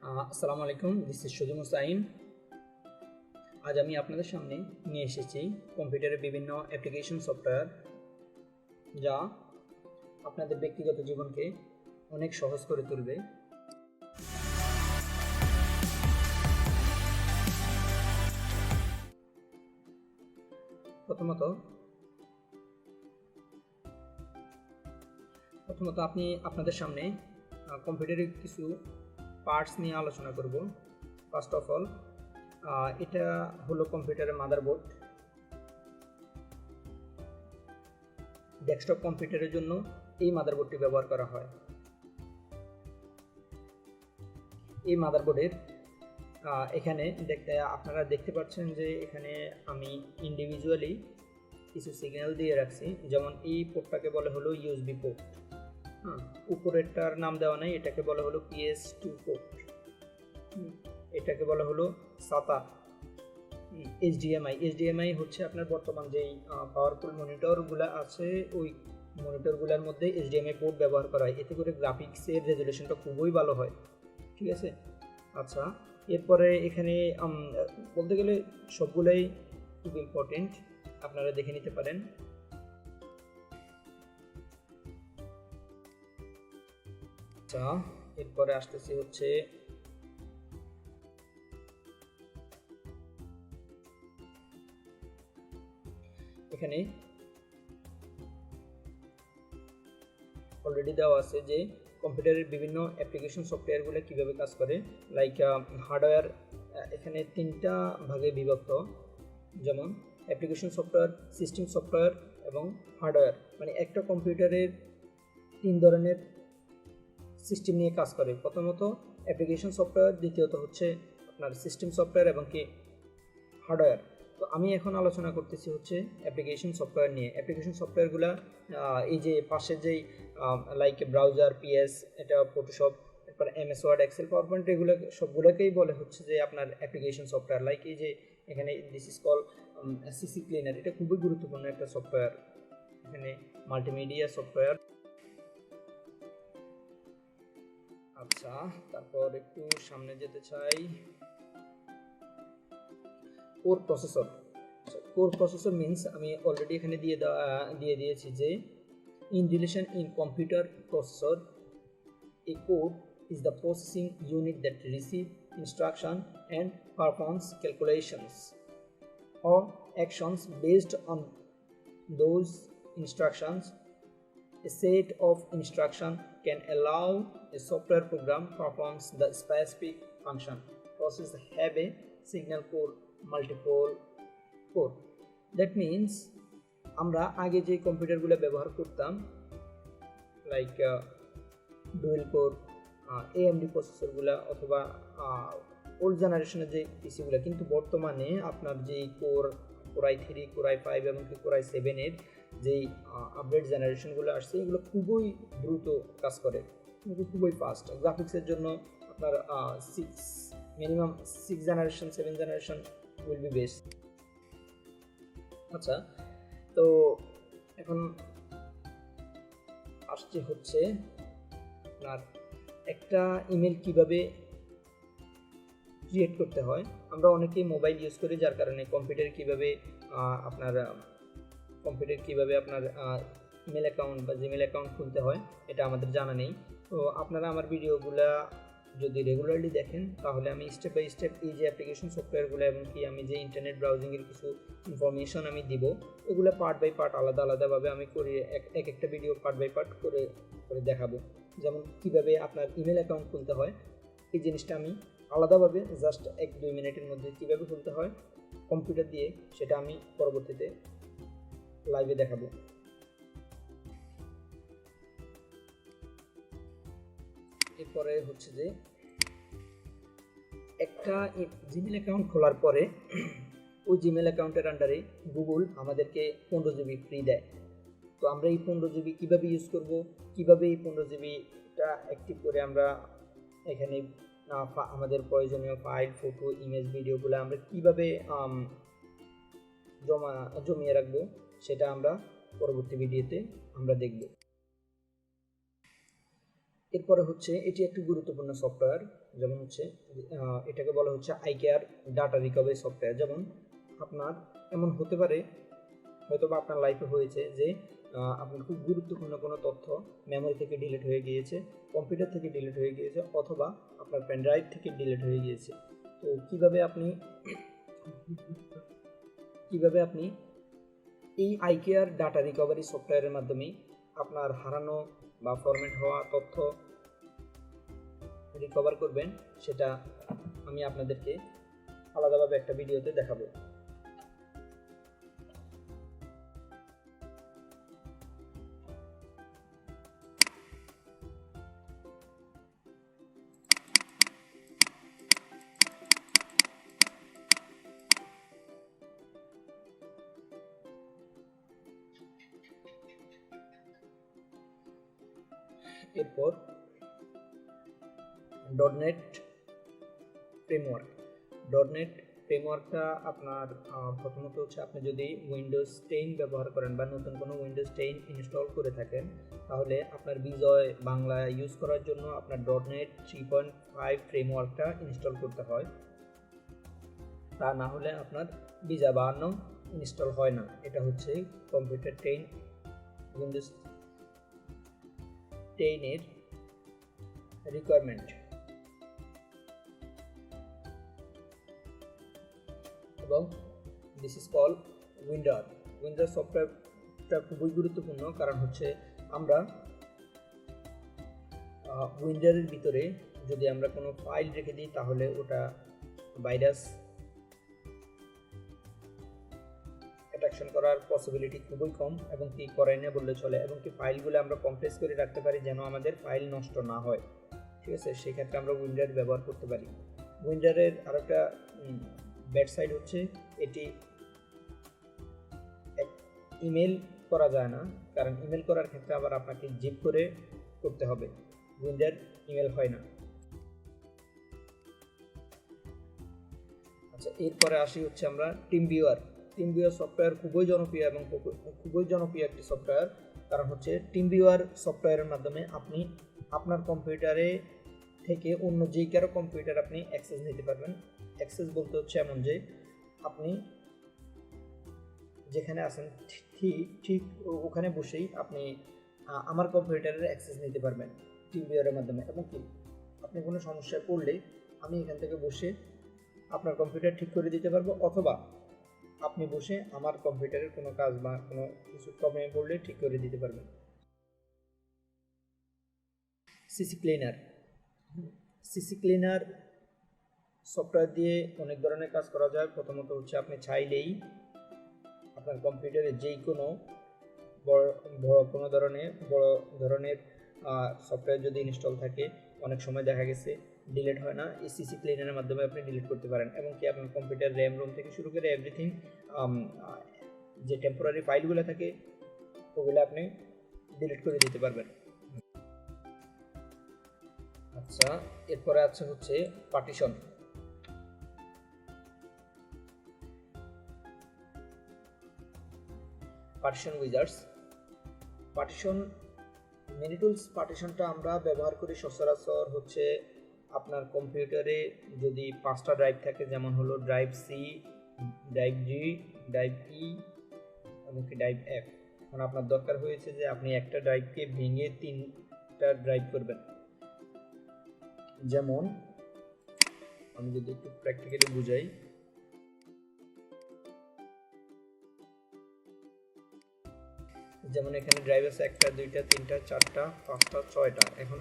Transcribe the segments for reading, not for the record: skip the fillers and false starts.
আসসালামু আলাইকুম, this is সুজুম Hussain. আজ আমি আপনাদের সামনে নিয়ে এসেছি কম্পিউটারের বিভিন্ন অ্যাপ্লিকেশন সফটওয়্যার, যা আপনাদের ব্যক্তিগত জীবনকে অনেক সহজ করে তুলবে। প্রথমত আপনি আপনাদের সামনে কম্পিউটারের কিছু পার্টস নিয়ে আলোচনা করব। ফার্স্ট অফ অল, এটা হলো কম্পিউটারের মাদারবোর্ড। ডেস্কটপ কম্পিউটারের জন্য এই মাদারবোর্ডটি ব্যবহার করা হয়। এই মাদারবোর্ডের এখানে আপনারা দেখতে পাচ্ছেন যে এখানে আমি ইন্ডিভিজুয়ালি কিছু সিগন্যাল দিয়ে রাখছি। যেমন এই পোর্টটাকে বলা হলো ইউএসবি পোর্ট, উপরেরটার নাম দেওয়া নাই, এটাকে বলা হলো PS2 পোর্ট, এটাকে বলা হলো SATA। HDMI হচ্ছে আপনার বর্তমান যেই পাওয়ারফুল মনিটরগুলো আছে, ওই মনিটরগুলোর মধ্যে HDMI পোর্ট ব্যবহার করা হয়, এতে করে গ্রাফিক্সের রেজলিউশনটা খুবই ভালো হয়। ঠিক আছে, আচ্ছা, এরপরে এখানে বলতে গেলে সবগুলোই খুব ইম্পর্টেন্ট, আপনারা দেখে নিতে পারেন। আচ্ছা, এরপরে আসতেছি হচ্ছে এখানে অলরেডি দেওয়া আছে যে কম্পিউটারের বিভিন্ন অ্যাপ্লিকেশন সফটওয়্যারগুলো কীভাবে কাজ করে। লাইক হার্ডওয়্যার এখানে তিনটা ভাগে বিভক্ত, যেমন অ্যাপ্লিকেশন সফটওয়্যার, সিস্টেম সফটওয়্যার এবং হার্ডওয়্যার। মানে একটা কম্পিউটারের তিন ধরনের সিস্টেম নিয়ে কাজ করে। প্রথমত অ্যাপ্লিকেশন সফটওয়্যার, দ্বিতীয়ত হচ্ছে আপনার সিস্টেম সফটওয়্যার এবং কি হার্ডওয়্যার। তো আমি এখন আলোচনা করতেছি হচ্ছে অ্যাপ্লিকেশন সফটওয়্যার নিয়ে। অ্যাপ্লিকেশন সফটওয়্যারগুলো এই যে পাশের যেই লাইক ব্রাউজার, PS, এটা ফটোশপ, তারপর MS Word, Excel, PowerPoint, এগুলো সবগুলোকেই বলে হচ্ছে যে আপনার অ্যাপ্লিকেশন সফটওয়্যার। লাইক এই যে এখানে this is call CC cleaner, এটা খুবই গুরুত্বপূর্ণ একটা সফটওয়্যার। এখানে মাল্টিমিডিয়া সফটওয়্যার। আচ্ছা, তারপর একটু সামনে যেতে চাই। Core processor. Core processor means আমি অলরেডি এখানে দিয়ে দিয়েছি যে in relation in computer processor, a core is the processing unit that receives instruction and performs calculations or actions based on those instructions. A set of instructions can allow a software program performs the specific function. Process have a signal core, multiple core. That means আমরা আগে যে কম্পিউটারগুলো ব্যবহার করতাম like dual core, AMD প্রসেসরগুলো অথবা old জেনারেশনের যে পিসিগুলো, কিন্তু বর্তমানে আপনার যেই কোর i3, কোর i5 এবং কোর i7 এর যেই আপডেট জেনারেশনগুলো আসছে, এগুলো খুবই দ্রুত কাজ করে, খুবই ফাস্ট। গ্রাফিক্সের জন্য আপনার minimum 6 generation, 7 generation will be best. আচ্ছা, তো এখন আসছে হচ্ছে আপনার একটা ইমেল কিভাবে ক্রিয়েট করতে হয়। আমরা অনেকেই মোবাইল ইউজ করি, যার কারণে কম্পিউটার কিভাবে আপনার ইমেল অ্যাকাউন্ট বা জিমেল অ্যাকাউন্ট খুলতে হয় এটা আমাদের জানা নেই। তো আপনারা আমার ভিডিওগুলা যদি রেগুলারলি দেখেন, তাহলে আমি স্টেপ বাই স্টেপ এই যে অ্যাপ্লিকেশন সফটওয়্যারগুলো এবং কি আমি যে ইন্টারনেট ব্রাউজিংয়ের কিছু ইনফরমেশন আমি দিব, এগুলো পার্ট বাই পার্ট আলাদাভাবে আমি করে এক একটা ভিডিও পার্ট বাই পার্ট করে দেখাবো। যেমন কিভাবে আপনার ইমেল অ্যাকাউন্ট খুলতে হয়, এই জিনিসটা আমি আলাদাভাবে জাস্ট 1-2 মিনিটের মধ্যে কীভাবে খুলতে হয় কম্পিউটার দিয়ে, সেটা আমি পরবর্তীতে লাইভে দেখাবো। এরপরে হচ্ছে যে একটা জিমেল অ্যাকাউন্ট খোলার পরে ওই জিমেল অ্যাকাউন্টের আন্ডারে গুগল আমাদেরকে 15 GB ফ্রি দেয়। তো আমরা এই 15 GB কীভাবে ইউজ করব, কীভাবে এই 15 GBটা অ্যাক্টিভ করে আমরা এখানে আমাদের প্রয়োজনীয় ফাইল, ফটো, ইমেজ, ভিডিওগুলো আমরা কীভাবে জমিয়ে রাখবো, সেটা আমরা পরবর্তী ভিডিওতে আমরা দেখব। এরপরে হচ্ছে এটি একটি গুরুত্বপূর্ণ সফটওয়্যার। যেমন হচ্ছে এটাকে বলা হচ্ছে আইকেয়ার ডাটা রিকভারি সফটওয়্যার। যেমন আপনার এমন হতে পারে, হয়তো বা আপনার লাইফে হয়েছে যে আপনার খুব গুরুত্বপূর্ণ কোনো তথ্য মেমোরি থেকে ডিলিট হয়ে গিয়েছে, কম্পিউটার থেকে ডিলিট হয়ে গিয়েছে, অথবা আপনার পেন ড্রাইভ থেকে ডিলিট হয়ে গিয়েছে। তো কিভাবে আপনি এই আইকেয়ার ডাটা রিকভারি সফটওয়্যারের মাধ্যমে আপনার হারানো বা ফরম্যাট হওয়া তথ্য রিকভার করবেন, সেটা আমি আপনাদেরকে আলাদাভাবে একটা ভিডিওতে দেখাবো। এরপর ডটনেট ফ্রেমওয়ার্কটা আপনার প্রথমত হচ্ছে, আপনি যদি উইন্ডোজ 10 ব্যবহার করেন বা নতুন কোনো উইন্ডোজ 10 ইনস্টল করে থাকেন, তাহলে আপনার বিজয় বাংলা ইউজ করার জন্য আপনার ডটনেট 3.5 ফ্রেমওয়ার্কটা ইনস্টল করতে হয়। তা না হলে আপনার বিজা 52 ইনস্টল হয় না। এটা হচ্ছে কম্পিউটার 10 উইন্ডোজ 10 এর রিকোয়ারমেন্ট। এবং দিস ইজ কল উইন্ডার সফটওয়্যারটা খুবই গুরুত্বপূর্ণ, কারণ হচ্ছে আমরা উইন্ডারের ভিতরে যদি আমরা কোনো ফাইল রেখে দিই, তাহলে ওটা ভাইরাস অ্যাটাকশন করার পসিবিলিটি খুবই কম, এবং কি করে না বললে চলে, এবং কি ফাইলগুলো আমরা কম্প্রেস করে রাখতে পারি যেন আমাদের ফাইল নষ্ট না হয়। ঠিক আছে, সেক্ষেত্রে আমরা উইন্ডার ব্যবহার করতে পারি। উইন্ডারের আরেকটা ব্যাড সাইড হচ্ছে, এটি ইমেল করা যায় না, কারণ ইমেল করার ক্ষেত্রে আবার আপনাকে জিপ করে করতে হবে। উইন্ডার ইমেল হয় না। আচ্ছা, এরপরে আসি হচ্ছে আমরা টিম ভিউয়ার সফটওয়্যার খুবই জনপ্রিয় এবং খুবই জনপ্রিয় একটি সফটওয়্যার। কারণ হচ্ছে টিম ভিউয়ার সফটওয়্যারের মাধ্যমে আপনি আপনার কম্পিউটারে থেকে অন্য যে কারো কম্পিউটার আপনি অ্যাক্সেস নিতে পারবেন। অ্যাক্সেস বলতে হচ্ছে এমন যে আপনি যেখানে আছেন ঠিক ওখানে বসেই আপনি আমার কম্পিউটারের অ্যাক্সেস নিতে পারবেন টিম ভিউয়ারের মাধ্যমে। এবং কি আপনি কোনো সমস্যায় পড়লে আমি এখান থেকে বসে আপনার কম্পিউটার ঠিক করে দিতে পারবো, অথবা আপনি বসে আমার কম্পিউটারের কোনো কাজ বা কোনো কিছু প্রবলেমে পড়লে ঠিক করে দিতে পারবেন। সিসি ক্লিনার সফটওয়্যার দিয়ে অনেক ধরনের কাজ করা যায়। প্রথমত হচ্ছে, আপনি চাইলেই আপনার কম্পিউটারে যেই কোনো বড় ধরনের সফটওয়্যার যদি ইনস্টল থাকে, অনেক সময় দেখা গেছে ডিলিট হয় না, এই সিসি ক্লিনারের মাধ্যমে আপনি ডিলিট করতে পারেন। এবং কি আপনার কম্পিউটার র্যাম রোম থেকে শুরু করে এভরিথিং, যে টেম্পোরারি ফাইলগুলো থাকে ওগুলো আপনি ডিলিট করে দিতে পারবেন। আচ্ছা, এরপরে আছে হচ্ছে পার্টিশন উইজার্ডস। মিনিটুলস পার্টিশনটা আমরা ব্যবহার করি সচরাচর হচ্ছে আপনার কম্পিউটারে যদি 5টা ড্রাইভ থাকে, যেমন হলো ড্রাইভ সি, ড্রাইভ জি, ড্রাইভ ই এবং কি ড্রাইভ এফ। এখন আপনার দরকার হয়েছে যে আপনি একটা ড্রাইভকে ভেঙে 3টা ড্রাইভ করবেন। যেমন আমি যদি একটু প্র্যাকটিক্যালি বুঝাই, যেমন এখানে ড্রাইভ আছে 1টা 2টা 3টা 4টা 5টা 6টা। এখন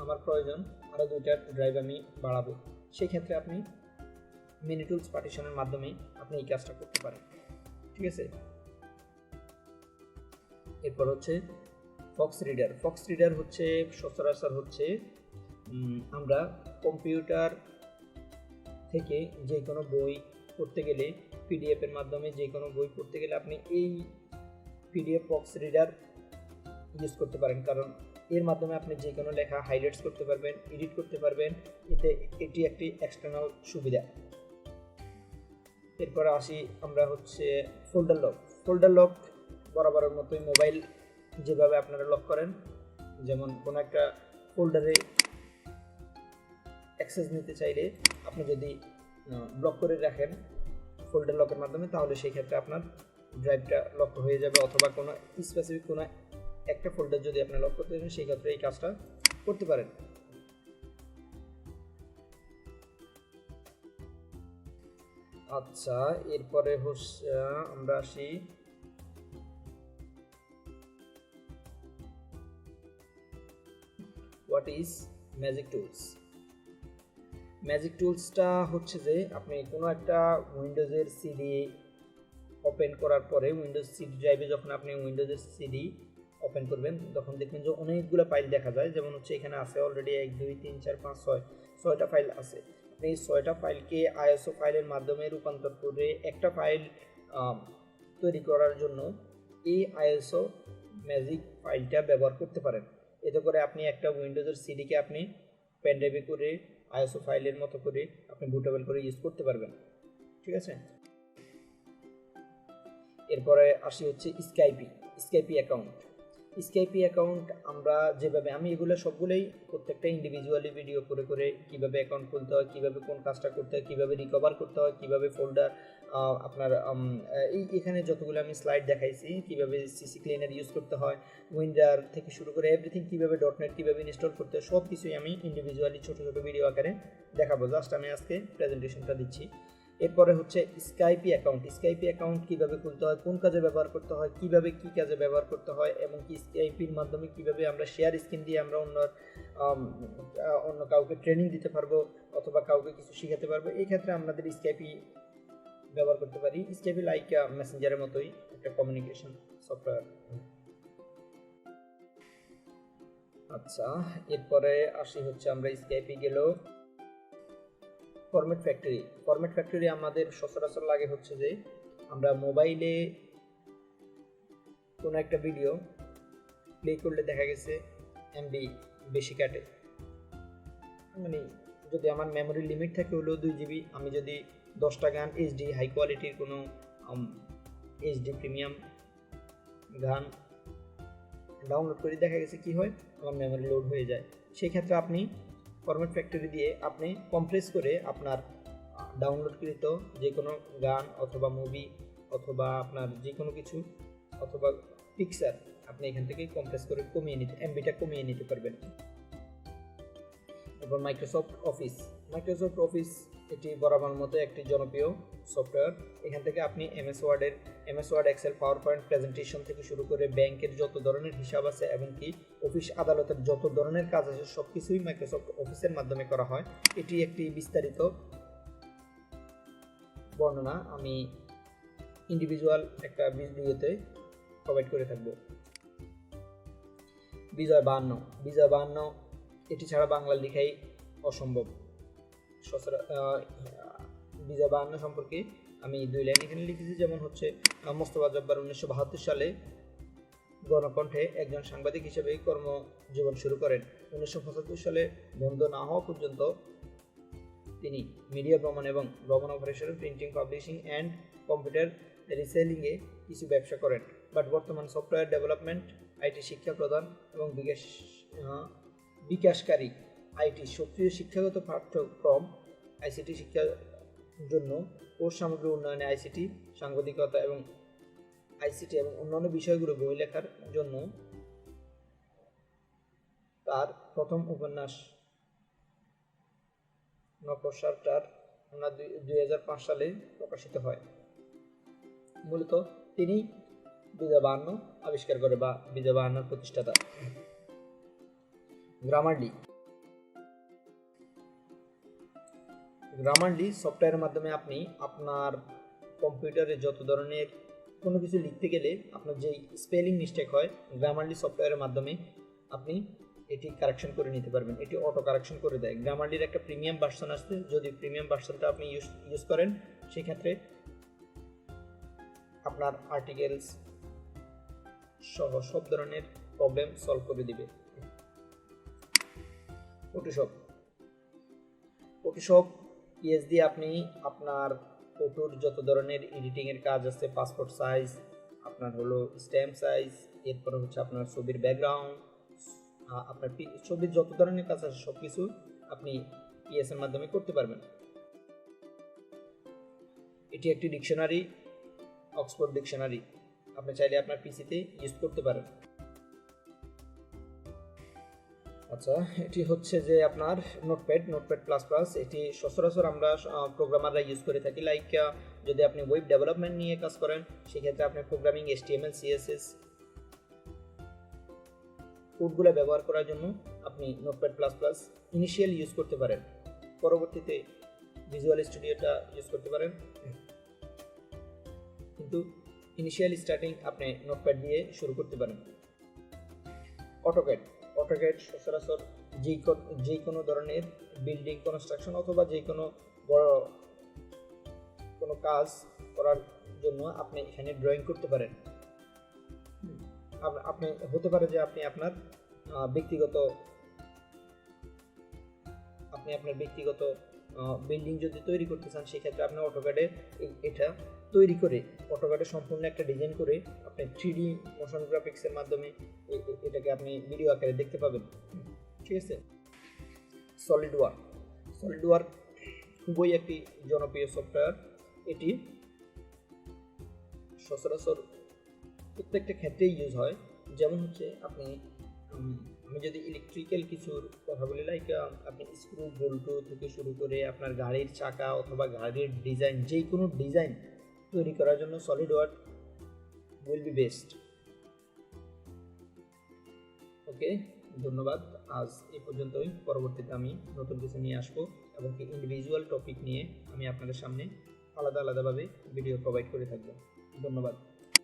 আমার প্রয়োজন আরও 2টা ড্রাইভ আমি বাড়াবো, সেই ক্ষেত্রে আপনি মিনিটুলস পার্টিশনের মাধ্যমে আপনি এই কাজটা করতে পারেন। ঠিক আছে, এরপর হচ্ছে ফক্স রিডার হচ্ছে সচরাচর হচ্ছে আমরা কম্পিউটার থেকে যে কোনো বই পড়তে গেলে, পিডিএফ এর মাধ্যমে যে কোনো বই পড়তে গেলে আপনি এই পিডিএফ ফক্স রিডার ইউজ করতে পারেন, কারণ এর মাধ্যমে আপনি যে কোনো লেখা হাইলাইটস করতে পারবেন, এডিট করতে পারবেন। এটি একটি এক্সটার্নাল সুবিধা। এরপরে আসি আমরা হচ্ছে ফোল্ডার লক বরাবরের মতোই মোবাইল যেভাবে আপনারা লক করেন, যেমন কোনো একটা ফোল্ডারে অ্যাক্সেস নিতে চাইলে আপনি যদি ব্লক করে রাখেন ফোল্ডার লকের মাধ্যমে, তাহলে সেই ক্ষেত্রে আপনার ড্রাইভটা লক হয়ে যাবে, অথবা কোনো স্পেসিফিক কোনো একটা ফোল্ডার যদি আপনি লক করতে চান সেই ক্ষেত্রে এই কাজটা করতে পারেন। আচ্ছা, এরপরে হচ্ছে আমরা আসি what is magic tools. Magic টুলসটা হচ্ছে যে আপনি কোনো একটা উইন্ডোজের সিডি ওপেন করার পরে, উইন্ডোজ সিডি ড্রাইভে যখন আপনি উইন্ডোজের সিডি ওপেন করবেন তখন দেখবেন যে অনেকগুলো ফাইল দেখা যায়। যেমন হচ্ছে এখানে আছে অলরেডি 1 2 3 4 5 6 6টা ফাইল আছে। আপনি এই 6টা ফাইলকে আইএসও ফাইলের মাধ্যমে রূপান্তর করে একটা ফাইল তৈরি করার জন্য এই আইএসও ম্যাজিক ফাইলটা ব্যবহার করতে পারেন। এতে করে আপনি একটা উইন্ডোজের সিডিকে আপনি পেন ড্রাইভে করে আইএসও ফাইলের মতো করে আপনি বুটেবল করে ইউজ করতে পারবেন। ঠিক আছে, এরপরে আসি হচ্ছে স্কাইপি অ্যাকাউন্ট। স্কাইপি অ্যাকাউন্ট আমরা যেভাবে, আমি এগুলো সবগুলোই প্রত্যেকটা ইন্ডিভিজুয়ালি ভিডিও করে করে কীভাবে অ্যাকাউন্ট খুলতে হয়, কীভাবে কোন কাজটা করতে হয়, কীভাবে রিকভার করতে হয়, কীভাবে ফোল্ডার আপনার এখানে যতগুলো আমি স্লাইড দেখাইছি, কীভাবে সিসি ক্লিনার ইউজ করতে হয়, উইন্ডার থেকে শুরু করে এভরিথিং, কীভাবে ডটনেট কীভাবে ইনস্টল করতে হয়, সব কিছুই আমি ইন্ডিভিজুয়ালি ছোটো ছোটো ভিডিও আকারে দেখাবো। জাস্ট আমি আজকে প্রেজেন্টেশনটা দিচ্ছি। এরপরে হচ্ছে স্কাইপি অ্যাকাউন্ট কীভাবে খুলতে হয়, কোন কাজে ব্যবহার করতে হয়, কীভাবে কী কাজে ব্যবহার করতে হয়, এবং কি স্কাইপির মাধ্যমে কীভাবে আমরা শেয়ার স্ক্রিন দিয়ে আমরা অন্য কাউকে ট্রেনিং দিতে পারবো অথবা কাউকে কিছু শেখাতে পারবো। এই ক্ষেত্রে আমাদের স্কাইপি ব্যবহার করতে পারি। স্কাইপি লাইক মেসেঞ্জারের মতোই একটা কমিউনিকেশন সফটওয়্যার। আচ্ছা, এরপরে আসি হচ্ছে আমরা স্কাইপি গেল ফরম্যাট ফ্যাক্টরি আমাদের সচরাচর লাগে হচ্ছে যে আমরা মোবাইলে কোনো একটা ভিডিও প্লে করলে দেখা গেছে এমবি বেশি কাটে। মানে যদি আমার মেমোরি লিমিট থাকে হলো 2 GB, আমি যদি 10টা গান এইচডি হাই কোয়ালিটির কোনো এইচডি প্রিমিয়াম গান ডাউনলোড করে, দেখা গেছে কি হয় আমার মেমোরি লোড হয়ে যায়। সেই ক্ষেত্রে আপনি ফরম্যাট ফ্যাক্টরি দিয়ে আপনি কম্প্রেস করে আপনার ডাউনলোডকৃত যে কোনো গান অথবা মুভি অথবা আপনার যে কোনো কিছু অথবা পিকচার আপনি এখান থেকে কম্প্রেস করে এমবিটা কমিয়ে নিতে পারবেন। এরপর মাইক্রোসফট অফিস এটি বরাবর মতো একটি জনপ্রিয় সফটওয়্যার। এখান থেকে আপনি MS Word, Excel, PowerPoint presentation থেকে শুরু করে ব্যাংকের যত ধরনের হিসাব আছে এবং কি অফিস আদালতের যত ধরনের কাজ আছে সব কিছুই মাইক্রোসফট অফিসের মাধ্যমে করা হয়। এটি একটি বিস্তারিত বর্ণনা আমি ইন্ডিভিজুয়াল একটা ভিডিওতে প্রোভাইড করে থাকবো। বিজয় 52 এটি ছাড়া বাংলা লেখাই অসম্ভব। বিজয় 52 সম্পর্কে আমি 2 লাইন এখানে লিখেছি। যেমন হচ্ছে মোস্তফা জব্বার 1972 সালে গণকণ্ঠে একজন সাংবাদিক হিসেবে কর্মজীবন শুরু করেন। 1975 সালে বন্ধ না হওয়া পর্যন্ত তিনি মিডিয়া ভ্রমণ এবং ভ্রমণ operation, printing, publishing and computer রিসেলিংয়ে কিছু ব্যবসা করেন। বাট বর্তমান সফটওয়্যার ডেভেলপমেন্ট, আইটি শিক্ষা প্রদান এবং বিকাশকারী আইটি সক্রিয় শিক্ষাগত পাঠ্যক্রম, আইসিটি শিক্ষার জন্য কোর্স সামগ্রী উন্নয়নে আইসিটি সাংবাদিকতা এবং অন্যান্য বিষয়গুলো বই লেখার জন্য তার প্রথম উপন্যাস নকশাটার 2005 সালে প্রকাশিত হয়। মূলত তিনি বিজয় 52 আবিষ্কার করে বা বিজয় 52 প্রতিষ্ঠাতা। গ্রামারলি সফটওয়্যারের মাধ্যমে আপনি আপনার কম্পিউটারে যত ধরনের কোনো কিছু লিখতে গেলে আপনার যেই স্পেলিং মিস্টেক হয়, গ্রামারলি সফটওয়্যারের মাধ্যমে আপনি এটি কারেকশন করে নিতে পারবেন। এটি অটো কারেকশন করে দেয়। গ্রামারলির একটা প্রিমিয়াম ভার্সন আসছে, যদি প্রিমিয়াম ভার্সনটা আপনি ইউজ করেন সেক্ষেত্রে আপনার আর্টিকেলস সহ সব ধরনের প্রবলেম সলভ করে দিবে। ফটোশপ পিএস দিয়ে আপনি আপনার ফটোর যত ধরনের এডিটিংয়ের কাজ আছে, পাসপোর্ট সাইজ, আপনার হলো স্ট্যাম্প সাইজ, এরপরে হচ্ছে আপনার ছবির ব্যাকগ্রাউন্ড, আপনার ছবির যত ধরনের কাজ আছে সব কিছু আপনি ES এর মাধ্যমে করতে পারবেন। এটি একটি ডিকশনারি, অক্সফোর্ড ডিকশনারি, আপনি চাইলে আপনার পিসিতে ইউজ করতে পারেন। আচ্ছা, এটি হচ্ছে যে আপনার নোটপ্যাড প্লাস প্লাস। এটি সচরাচর আমরা প্রোগ্রামাররা ইউজ করে থাকি। লাইক যদি আপনি ওয়েব ডেভেলপমেন্ট নিয়ে কাজ করেন, সেক্ষেত্রে আপনি প্রোগ্রামিং HTML CSS কোডগুলো ব্যবহার করার জন্য আপনি notepad plus plus initial use করতে পারেন, পরবর্তীতে ভিজুয়াল স্টুডিওটা ইউজ করতে পারেন, কিন্তু ইনিশিয়াল স্টার্টিং আপনি নোটপ্যাড দিয়ে শুরু করতে পারেন। অটোক্যাড সচরাচর যে কোনো ধরনের বিল্ডিং কনস্ট্রাকশন অথবা যে কোনো বড় কোনো কাজ করার জন্য আপনি এখানে ড্রয়িং করতে পারেন। আপনি হতে পারে যে আপনি আপনার ব্যক্তিগত বিল্ডিং যদি তৈরি করতে চান, সেক্ষেত্রে আপনি অটোক্যাডে এটা তৈরি করে অটোক্যাডে সম্পূর্ণ একটা ডিজাইন করে আপনি 3D মোশন গ্রাফিক্সের মাধ্যমে এটাকে আপনি ভিডিও আকারে দেখতে পাবেন। ঠিক আছে। সলিড ওয়ার্ক খুবই একটি জনপ্রিয় সফটওয়্যার। এটি সচরাচর প্রত্যেকটা ক্ষেত্রেই ইউজ হয়। যেমন হচ্ছে আমি যদি ইলেকট্রিক্যাল কিছুর কথা বলি, লাইক আপনি স্ক্রু বল্টু থেকে শুরু করে আপনার গাড়ির চাকা অথবা গাড়ির ডিজাইন, যে কোনো ডিজাইন তৈরি করার জন্য solid work will be best. Okay, ধন্যবাদ। আজ এই পর্যন্তই। পরবর্তীতে আমি নতুন কিছু নিয়ে আসবো এবং ইন্ডিভিজুয়াল টপিক নিয়ে আমি আপনাদের সামনে আলাদাভাবে ভিডিও প্রোভাইড করে থাকবো। ধন্যবাদ।